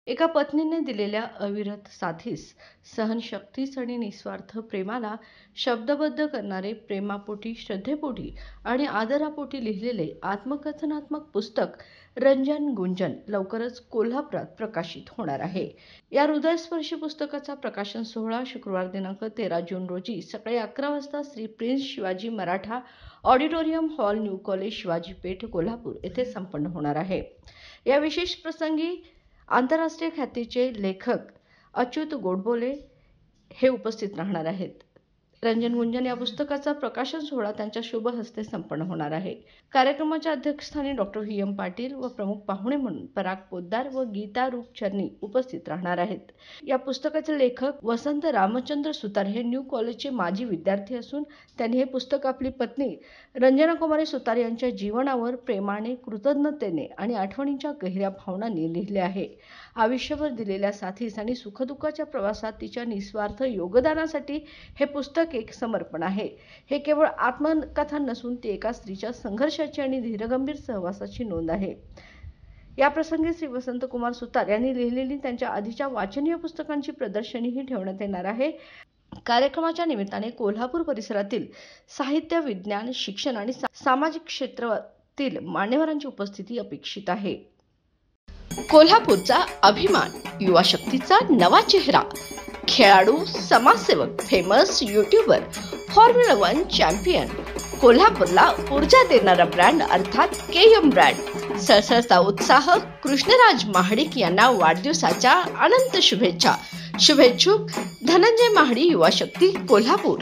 एका पत्नीने दिलेल्या अविरत साथीस, सहनशक्तीस आणि निस्वार्थ प्रेमाला शब्दबद्ध करणारे प्रेमापोटी, श्रद्धेपोटी आणि आदरापोटी लिहिलेले आत्मकथनात्मक पुस्तक रंजन गुंजन लवकरच कोल्हापुरात प्रकाशित होणार आहे. या हृदयस्पर्शी पुस्तकाचा प्रकाशन सोहळा शुक्रवार दिनांक 13 जून रोजी सकाळी 11 वाजता Shri prince Shivaji Maratha auditorium hall, new college, Shivaji Peth, Kolhapur येथे संपन्न होणार आहे. या विशेष प्रसंगी आंतरराष्ट्रीय ख्यातीचे लेखक अच्युत गोडबोले हे उपस्थित राहणार आहेत. रंजन गुंजन या पुस्तकाचा प्रकाशन सोहळा त्यांच्या शुभ हस्ते संपन्न होणार आहे. कार्यक्रमाच्या अध्यक्षस्थानी डॉक्टर व्ही.एम. पाटील व प्रमुख पाहुणे म्हणून पराग पोद्दार व गीता रूपचरणी उपस्थित राहणार आहेत. या पुस्तकाचे लेखक वसंत रामचंद्र सुतार हे न्यू कॉलेजचे माजी विद्यार्थी असून त्यांनी हे पुस्तक आपली पत्नी रंजना कुमारी सुतार यांच्या जीवनावर प्रेमाने, कृतज्ञतेने आणि आठवणींच्या गहिऱ्या भावनांनी लिहिले आहे. आयुष्यभर दिलेल्या साथीस आणि सुखदुःखाच्या प्रवासात तिच्या निस्वार्थ योगदानासाठी हे पुस्तक एक समर्पण आहे. हे केवळ आत्मकथा नसून ती एका स्त्रीच्या संघर्षाची आणि धीरगंभीर सहवासाची नोंद आहे. या प्रसंगी श्री वसंत कुमार सुतार यांनी लिहिलेली त्यांच्या आधीच्या वाचनीय पुस्तकांची प्रदर्शनीही ठेवण्यात येणार आहे. कार्यक्रमाच्या निमित्ताने कोल्हापूर परिसरातील साहित्य, विज्ञान, शिक्षण आणि सामाजिक क्षेत्रातील मान्यवरांची उपस्थिती अपेक्षित आहे. कोल्हापूरचा अभिमान, युवा शक्तीचा नवा चेहरा, खेळाडू, समाजसेवक, फेमस यूट्यूबर, फॉर्म्युला 1 चॅम्पियन, कोल्हापूरला ऊर्जा देणारा ब्रँड अर्थात KM ब्रँड. सळसळता उत्साह. कृष्णराज महाडिक यांना वाढदिवसाच्या अनंत शुभेच्छा. शुभेच्छुक धनंजय महाडी, युवा शक्ती, कोल्हापूर.